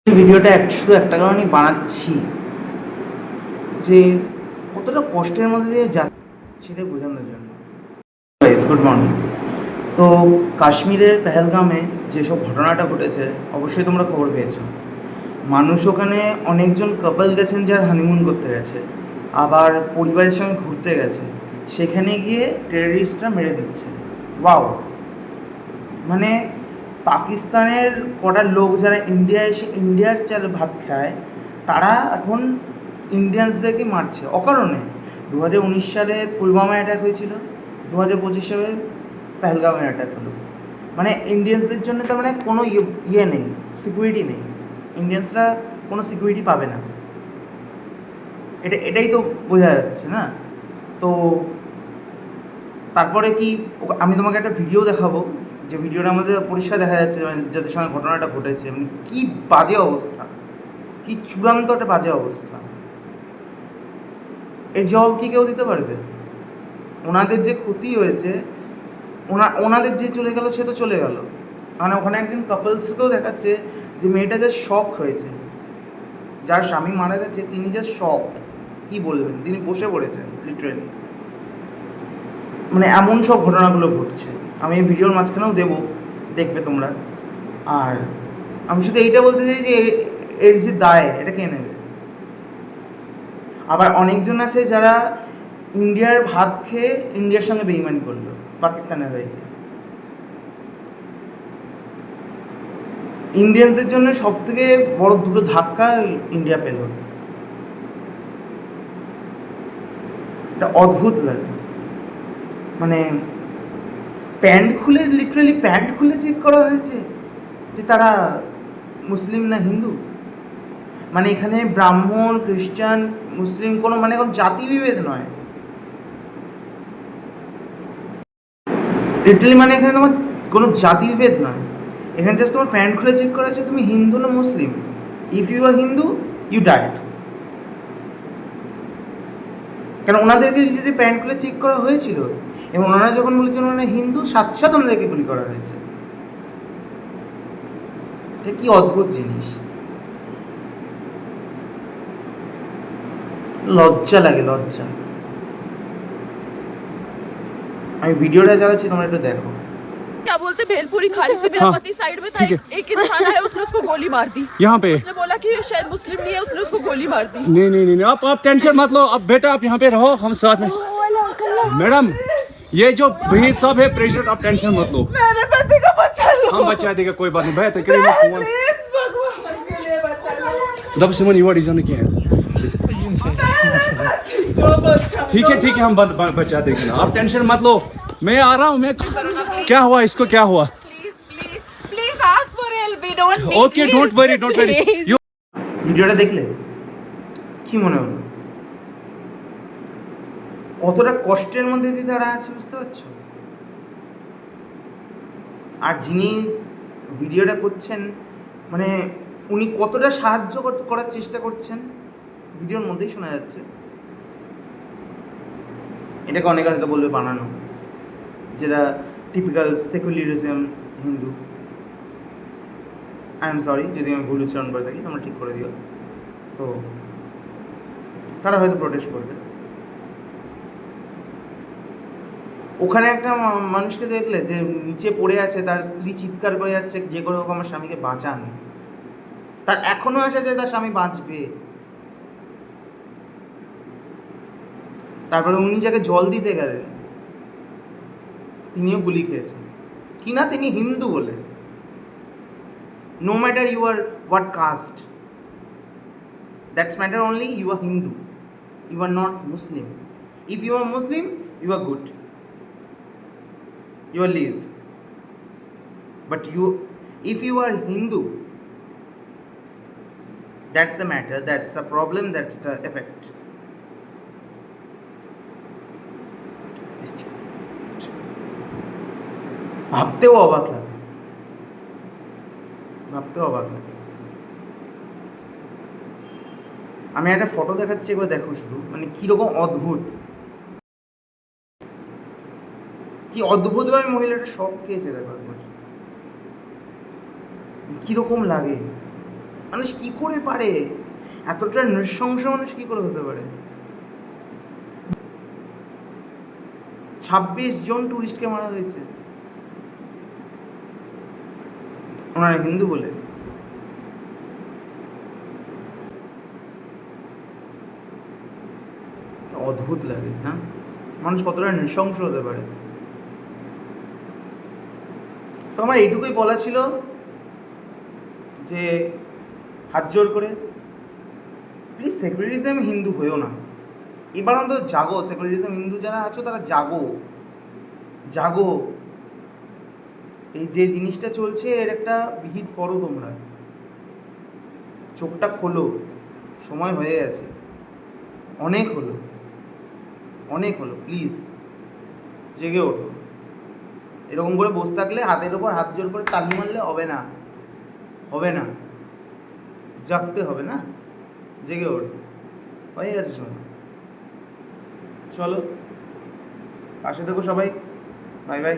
ভিডিওটা শুধু একটা কারণেই বানাচ্ছি যে কতটা কষ্টের মধ্যে দিয়ে যাচ্ছে সেটা বোঝানোর জন্য। Good morning. তো কাশ্মীরের পেহেলগামে যেসব ঘটনাটা ঘটেছে অবশ্যই তোমরা খবর পেয়েছো। মানুষ ওখানে অনেকজন কাপল গেছেন যারা হানিমুন করতে গেছে, আবার পরিবারের সঙ্গে ঘুরতে গেছে, সেখানে গিয়ে টেররিস্টরা মেরে দিচ্ছে। ওয়াও! মানে পাকিস্তানের কটা লোক যারা ইন্ডিয়ায় এসে ইন্ডিয়ার চাল ভাত খায়, তারা এখন ইন্ডিয়ানসদেরকে মারছে অকারণে। 2019 সালে পুলওয়ামা অ্যাটাক হয়েছিল, 2025 সালে পেহেলগামে অ্যাটাক হলো। মানে ইন্ডিয়ানসদের জন্য তার মানে কোনো ইয়ে নেই, সিকিউরিটি নেই। ইন্ডিয়ানসরা কোনো সিকিউরিটি পাবে না, এটাই তো বোঝা যাচ্ছে না। তো তারপরে কি, আমি তোমাকে একটা ভিডিও দেখাবো, যে ভিডিওটা আমাদের পরিষ্কার দেখা যাচ্ছে যাদের সঙ্গে ঘটনাটা ঘটেছে, মানে কী বাজে অবস্থা, কি চূড়ান্ত একটা বাজে অবস্থা। এর জবাব কি কেউ দিতে পারবে? ওনাদের যে ক্ষতি হয়েছে, ওনাদের যে চলে গেল সে তো চলে গেল, মানে ওখানে একদিন কাপলসকেও দেখাচ্ছে যে মেয়েটা যে শক হয়েছে, যার স্বামী মারা গেছে তিনি যে শক, কি বলবেন, তিনি বসে পড়েছেন লিটারেলি। মানে এমন সব ঘটনাগুলো ঘটছে। আমি এই ভিডিওর মাঝখানেও দেবো, দেখবে তোমরা। আর আমি শুধু এইটা বলতে চাই যে এর যে দায়, এটা কে নেবে? আবার অনেকজন আছে যারা ইন্ডিয়ার ভাত খেয়ে ইন্ডিয়ার সঙ্গে বেইমানি করলো পাকিস্তানের হয়ে। ইন্ডিয়ানদের জন্য সব থেকে বড় দুটো ধাক্কা ইন্ডিয়া পেল। এটা অদ্ভুত লাগে। মানে প্যান্ট খুলে, লিটারালি প্যান্ট খুলে চেক করা হয়েছে যে তারা মুসলিম না হিন্দু। মানে এখানে ব্রাহ্মণ, খ্রিস্টান, মুসলিম কোনো মানে কোনো জাতি বিভেদ নয়, লিটারালি। মানে এখানে তোমার কোনো জাতি বিভেদ নয়, এখানে জাস্ট তোমার প্যান্ট খুলে চেক করা হয়েছে তুমি হিন্দু না Muslim. If you are Hindu, you diet. কারণ ওনাদেরকে যদি প্যান্ট খুলে চেক করা হয়েছিল, এবং ওনারা যখন বলেছেন ওনারা হিন্দু, সাথে সাথে ওনাদেরকে গুলি করা হয়েছে। এটা কি অদ্ভুত জিনিস, লজ্জা লাগে, লজ্জা। আমি ভিডিওটা চালাচ্ছি, তোমরা একটু দেখো। क्या बोलते भेलपुरी खाने से मेरा पति साइड में था, एक इंसान आया, उसने उसको गोली मार दी यहाँ पे। उसने बोला कि ये शायद मुस्लिम नहीं है, उसने उसको गोली मार दी। नहीं नहीं नहीं आप टेंशन मत लो। अब बेटा आप यहाँ पे रहो, हम साथ में। मैडम ये जो वहीद साहब है प्रेसिडेंट, आप टेंशन मत लो, मेरे पति का बच्चा लो, हम बचा देगा, कोई बात नहीं। बेहतर करिए फोन प्लीज भगवान के लिए बच्चा लो। दब सिमन युवा डिजाइन किया है। ठीक है ठीक है, हम बचा देंगे ना, आप टेंशन मत लो। मैं आ रहा हूँ। मैं क्या हुआ इसको, क्या हुआ? Please ask for help, we don't need. Okay don't worry don't worry. ভিডিওটা দেখলে কি মনে হলো? কতটা কষ্টের মধ্যে দিয়ে তারা আছে, বুঝতে পারছো? আর যিনি ভিডিওটা করছেন, মানে উনি কতটা সাহায্য করার চেষ্টা করছেন ভিডিওর মধ্যেই শোনা যাচ্ছে। এটাকে অনেকে হয়তো বলবে বানানো, যেটা typical secularism Hindu. I am sorry যদি আমি ভুল উচ্চারণ করে থাকি, তোমরা ঠিক করে দিও। তো তারা হয়তো প্রোটেস্ট করবে। ওখানে একটা মানুষকে দেখলে যে নিচে পড়ে আছে, তার স্ত্রী চিৎকার করে যাচ্ছে যে করে হোক আমার স্বামীকে বাঁচান। তার এখনো আসা যায় তার স্বামী বাঁচবে। তারপরে উনি যাকে জল দিতে গেলেন তিনিও গুলি খেয়েছেন, কিনা তিনি হিন্দু বলে। No matter you are what caste, that's matter only you are Hindu, you are not Muslim. If you are Muslim, you are good, you will live, but if you are Hindu, that's the matter, that's the problem, that's the effect. ভাবতেও অবাক লাগে, ভাবতেও অবাক লাগে। আমি একটা photo দেখাচ্ছি, একবার দেখো শুধু, মানে কিরকম অদ্ভুত, কি অদ্ভুতভাবে মহিলাটা শক খেয়েছে। দেখো একবার কিরকম লাগে। মানুষ কি করে পারে? এতটা নৃশংস মানুষ কি করে হতে পারে? 26 জন টুরিস্টকে মারা হয়েছে ওনারা হিন্দু বলে। অদ্ভুত লাগে না, মানুষ কতটা নৃশংস হতে পারে। তো আমার এইটুকুই বলা ছিল যে হাত জোর করে প্লিজ সেকুলারিজম হিন্দু হয়েও না, এবার অন্তত জাগো। সেকুলারিজম হিন্দু যারা আছো তারা জাগো, জাগো। এই যে জিনিসটা চলছে এর একটা বিহিত করো, তোমরা চোখটা খোলো, সময় হয়ে গেছে, অনেক হলো, অনেক হলো, প্লিজ জেগে ওঠো। এরকম করে বসে থাকলে হাতের ওপর হাত জোর করে তালি মারলে হবে না, হবে না, জাগতে হবে না, জেগে ওঠো, হয়ে গেছে সময়। চলো, পাশে থেকো সবাই, বাই বাই।